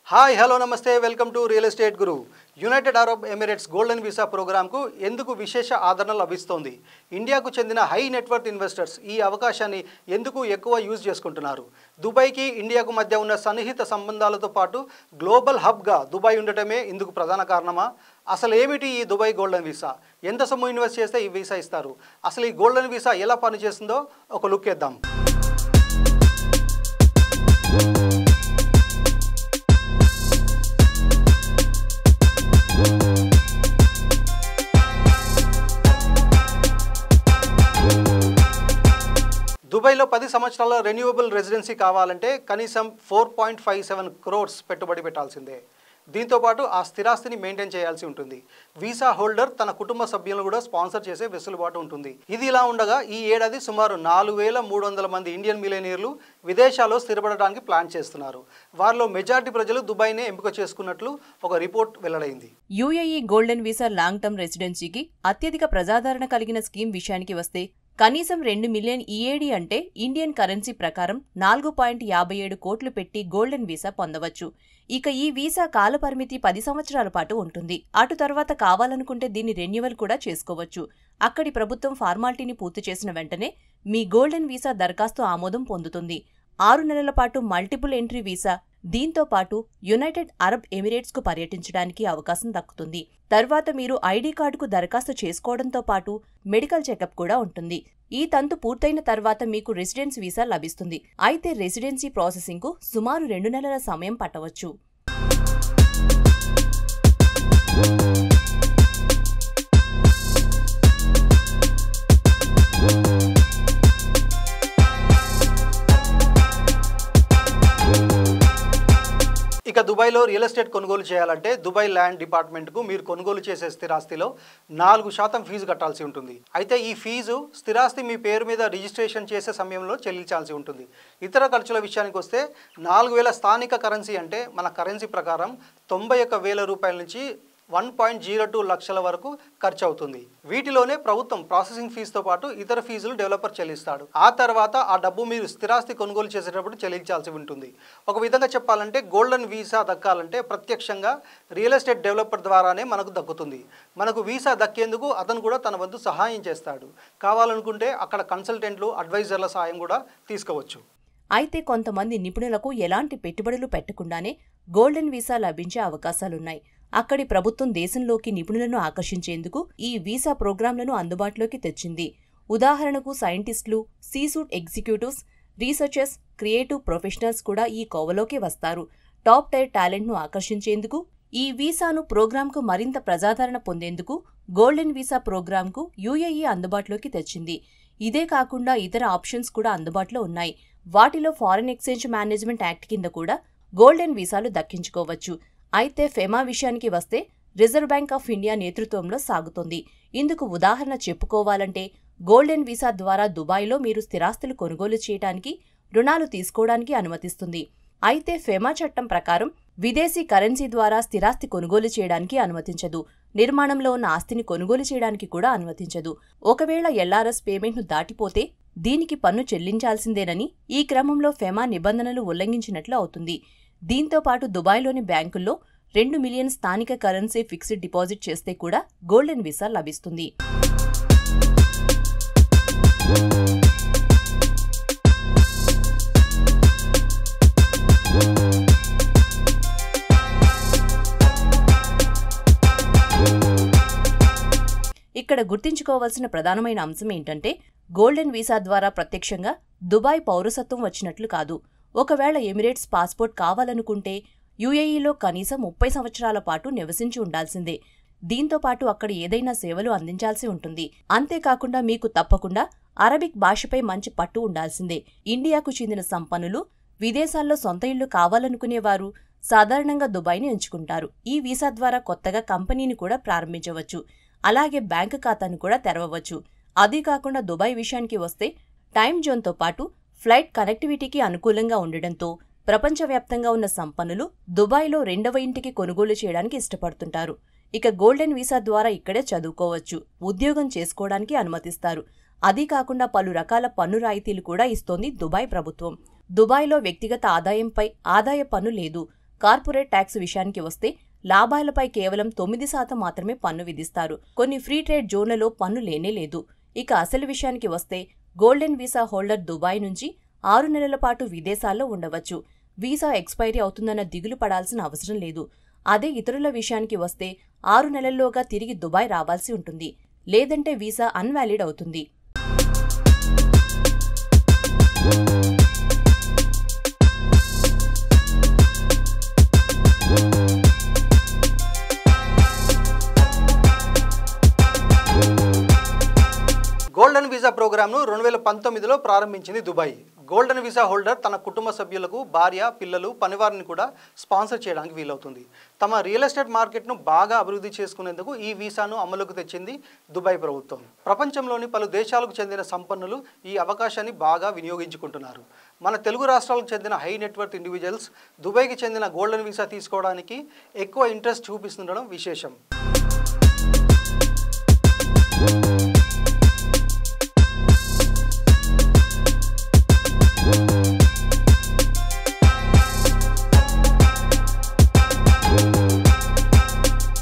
Hi hello నమస్తే welcome to real estate Guru. United Arab Emirates golden visa ప్రోగ్రాంకు ఎందుకు విశేష ఆదరణ లభిస్తోంది? ఇండియాకు చెందిన హై నెట్వర్త్ ఇన్వెస్టర్స్ ఈ అవకాశాన్ని ఎందుకు ఎక్కువ యూజ్ చేసుకుంటున్నారు? దుబాయ్కి ఇండియాకు మధ్య ఉన్న సన్నిహిత సంబంధాలతో పాటు గ్లోబల్ హబ్గా దుబాయ్ ఉండటమే ఇందుకు ప్రధాన కారణమా? అసలు ఏమిటి ఈ దుబాయ్ గోల్డెన్ వీసా? ఎంత సొమ్ము ఇన్వెస్ట్ చేస్తే ఈ వీసా ఇస్తారు? అసలు ఈ గోల్డెన్ వీసా ఎలా పనిచేస్తుందో ఒక లుక్ వేద్దాం. దుబాయ్లో 10 సంవత్సరాల రెన్యూవబుల్ రెసిడెన్సీ కావాలంటే కనీసం 4.57 crores పెట్టుబడి పెట్టాల్సిందే. దీంతోపాటు ఆ స్థిరాస్తిని మెయింటైన్ చేయాల్సి ఉంటుంది. వీసా హోల్డర్ తన కుటుంబ సభ్యులను కూడా స్పాన్సర్ చేసే వెసులుబాటు ఉంటుంది. ఇది ఇలా ఉండగా ఈ ఏడాది సుమారు 4,300 మంది ఇండియన్ మిలియనీర్లు విదేశాల్లో స్థిరపడడానికి ప్లాన్ చేస్తున్నారు. వారిలో మెజారిటీ ప్రజలు దుబాయ్నే ఎంపిక చేసుకున్నట్లు ఒక రిపోర్ట్ వెల్లడైంది. UAE golden visa long term రెసిడెన్సీకి అత్యధిక ప్రజాదరణ కలిగిన స్కీమ్ విషయానికి వస్తే కనీసం 2 మిలియన్ ఈఏడీ అంటే ఇండియన్ కరెన్సీ ప్రకారం 4.57 కోట్లు పెట్టి గోల్డెన్ వీసా పొందవచ్చు. ఇక ఈ వీసా కాలపరిమితి 10 సంవత్సరాల పాటు ఉంటుంది. అటు తర్వాత కావాలనుకుంటే దీన్ని రెన్యువల్ కూడా చేసుకోవచ్చు. అక్కడి ప్రభుత్వం ఫార్మాలిటీని పూర్తి చేసిన వెంటనే మీ గోల్డెన్ వీసా దరఖాస్తు ఆమోదం పొందుతుంది. 6 నెలల పాటు మల్టిపుల్ ఎంట్రీ వీసా, దీంతో పాటు యునైటెడ్ అరబ్ ఎమిరేట్స్ కు పర్యటించడానికి అవకాశం దక్కుతుంది. తర్వాత మీరు ఐడీ కార్డుకు దరఖాస్తు చేసుకోవడంతో పాటు మెడికల్ చెకప్ కూడా ఉంటుంది. ఈ తంతు పూర్తయిన తర్వాత మీకు రెసిడెన్స్ వీసా లభిస్తుంది. అయితే రెసిడెన్సీ ప్రాసెసింగ్ కు సుమారు 2 నెలల సమయం పట్టవచ్చు. ఇక దుబాయ్లో రియల్ ఎస్టేట్ కొనుగోలు చేయాలంటే దుబాయ్ ల్యాండ్ డిపార్ట్మెంట్కు మీరు కొనుగోలు చేసే స్థిరాస్తిలో 4% ఫీజు కట్టాల్సి ఉంటుంది. అయితే ఈ ఫీజు స్థిరాస్తి మీ పేరు మీద రిజిస్ట్రేషన్ చేసే సమయంలో చెల్లించాల్సి ఉంటుంది. ఇతర ఖర్చుల విషయానికి వస్తే 4,000 స్థానిక కరెన్సీ అంటే మన కరెన్సీ ప్రకారం 91,000 రూపాయల నుంచి 1.02 లక్షల వరకు ఖర్చు అవుతుంది. వీటిలోనే ప్రభుత్వం ప్రాసెసింగ్ ఫీజుతో పాటు ఇతర ఫీజులు డెవలపర్ చెల్లిస్తాడు. ఆ తర్వాత ఆ డబ్బు మీరు స్థిరాస్తి కొనుగోలు చేసేటప్పుడు చెల్లించాల్సి ఉంటుంది. ఒక విధంగా చెప్పాలంటే గోల్డెన్ వీసా దక్కాలంటే ప్రత్యక్షంగా రియల్ ఎస్టేట్ డెవలపర్ ద్వారానే మనకు దక్కుతుంది. మనకు వీసా దక్కేందుకు అతను కూడా తన వంతు సహాయం చేస్తాడు. కావాలనుకుంటే అక్కడ కన్సల్టెంట్లు, అడ్వైజర్ల సాయం కూడా తీసుకోవచ్చు. అయితే కొంతమంది నిపుణులకు ఎలాంటి పెట్టుబడులు పెట్టకుండానే గోల్డెన్ వీసా లభించే అవకాశాలున్నాయి. అక్కడి ప్రభుత్వం దేశంలోకి నిపుణులను ఆకర్షించేందుకు ఈ వీసా ప్రోగ్రాంలను అందుబాటులోకి తెచ్చింది. ఉదాహరణకు సైంటిస్టులు, సీసూట్ ఎగ్జిక్యూటివ్స్, రీసెర్చర్స్, క్రియేటివ్ ప్రొఫెషనల్స్ కూడా ఈ కోవలోకి వస్తారు. టాప్ టైర్ టాలెంట్ను ఆకర్షించేందుకు ఈ వీసాను ప్రోగ్రాంకు మరింత ప్రజాదరణ పొందేందుకు గోల్డెన్ వీసా ప్రోగ్రాంకు యుఏఈ అందుబాటులోకి తెచ్చింది. ఇదే కాకుండా ఇతర ఆప్షన్స్ కూడా అందుబాటులో ఉన్నాయి. వాటిలో ఫారిన్ ఎక్స్చేంజ్ మేనేజ్మెంట్ యాక్ట్ కింద కూడా గోల్డెన్ వీసాలు దక్కించుకోవచ్చు. అయితే ఫెమా విషయానికి వస్తే రిజర్వ్ బ్యాంక్ ఆఫ్ ఇండియా నేతృత్వంలో సాగుతోంది. ఇందుకు ఉదాహరణ చెప్పుకోవాలంటే గోల్డెన్ వీసా ద్వారా దుబాయ్లో మీరు స్థిరాస్తులు కొనుగోలు చేయడానికి, రుణాలు తీసుకోవడానికి అనుమతిస్తుంది. అయితే ఫెమా చట్టం ప్రకారం విదేశీ కరెన్సీ ద్వారా స్థిరాస్తి కొనుగోలు చేయడానికి అనుమతించదు. నిర్మాణంలో ఉన్న ఆస్తిని కొనుగోలు చేయడానికి కూడా అనుమతించదు. ఒకవేళ ఎల్ఆర్ఎస్ పేమెంట్ను దాటిపోతే దీనికి పన్ను చెల్లించాల్సిందేనని ఈ క్రమంలో ఫెమా నిబంధనలు ఉల్లంఘించినట్లు అవుతుంది. దీంతో పాటు దుబాయ్లోని బ్యాంకుల్లో 2 మిలియన్ స్థానిక కరెన్సీ ఫిక్స్డ్ డిపాజిట్ చేస్తే కూడా గోల్డెన్ వీసా లభిస్తుంది. ఇక్కడ గుర్తుంచుకోవాల్సిన ప్రధానమైన అంశం ఏంటంటే గోల్డెన్ వీసా ద్వారా ప్రత్యక్షంగా దుబాయ్ పౌరసత్వం వచ్చినట్లు కాదు. ఒకవేళ ఎమిరేట్స్ పాస్పోర్ట్ కావాలనుకుంటే యుఏఈలో కనీసం 30 సంవత్సరాల పాటు నివసించి ఉండాల్సిందే. దీంతో పాటు అక్కడ ఏదైనా సేవలు అందించాల్సి ఉంటుంది. అంతేకాకుండా మీకు తప్పకుండా అరబిక్ భాషపై మంచి పట్టు ఉండాల్సిందే. ఇండియాకు చెందిన సంపన్నులు, విదేశాల్లో సొంత ఇళ్లు కావాలనుకునేవారు సాధారణంగా దుబాయ్ని ఎంచుకుంటారు. ఈ వీసా ద్వారా కొత్తగా కంపెనీని కూడా ప్రారంభించవచ్చు. అలాగే బ్యాంకు ఖాతాను కూడా తెరవవచ్చు. అదీ కాకుండా దుబాయ్ విషయానికి వస్తే టైమ్ జోన్తో పాటు ఫ్లైట్ కనెక్టివిటీకి అనుకూలంగా ఉండడంతో ప్రపంచవ్యాప్తంగా ఉన్న సంపన్నులు దుబాయ్లో 2వ ఇంటికి కొనుగోలు చేయడానికి ఇష్టపడుతుంటారు. ఇక గోల్డెన్ వీసా ద్వారా ఇక్కడే చదువుకోవచ్చు, ఉద్యోగం చేసుకోవడానికి అనుమతిస్తారు. అదీ కాకుండా పలు రకాల పన్ను రాయితీలు కూడా ఇస్తోంది దుబాయ్ ప్రభుత్వం. దుబాయ్లో వ్యక్తిగత ఆదాయంపై ఆదాయ పన్ను లేదు. కార్పొరేట్ ట్యాక్స్ విషయానికి వస్తే లాభాలపై కేవలం 9% మాత్రమే పన్ను విధిస్తారు. కొన్ని ఫ్రీ ట్రేడ్ జోన్లలో పన్ను లేనేలేదు. ఇక అసలు విషయానికి వస్తే గోల్డెన్ వీసా హోల్డర్ దుబాయ్ నుంచి 6 నెలల పాటు విదేశాల్లో ఉండవచ్చు. వీసా ఎక్స్పైరీ అవుతుందన్న దిగులు పడాల్సిన అవసరం లేదు. అదే ఇతరుల విషయానికి వస్తే 6 నెలల్లోగా తిరిగి దుబాయ్ రావాల్సి ఉంటుంది. లేదంటే వీసా అన్వాలిడ్ అవుతుంది. గోల్డెన్ వీసా ప్రోగ్రామ్ను 2019లో ప్రారంభించింది దుబాయ్. గోల్డెన్ వీసా హోల్డర్ తన కుటుంబ సభ్యులకు భార్య, పిల్లలు, పనివారిని కూడా స్పాన్సర్ చేయడానికి వీలవుతుంది. తమ రియల్ ఎస్టేట్ మార్కెట్ను బాగా అభివృద్ధి చేసుకునేందుకు ఈ వీసాను అమలుకు తెచ్చింది దుబాయ్ ప్రభుత్వం. ప్రపంచంలోని పలు దేశాలకు చెందిన సంపన్నులు ఈ అవకాశాన్ని బాగా వినియోగించుకుంటున్నారు. మన తెలుగు రాష్ట్రాలకు చెందిన హై నెట్వర్త్ ఇండివిజువల్స్ దుబాయ్కి చెందిన గోల్డెన్ వీసా తీసుకోవడానికి ఎక్కువ ఇంట్రెస్ట్ చూపిస్తుండడం విశేషం.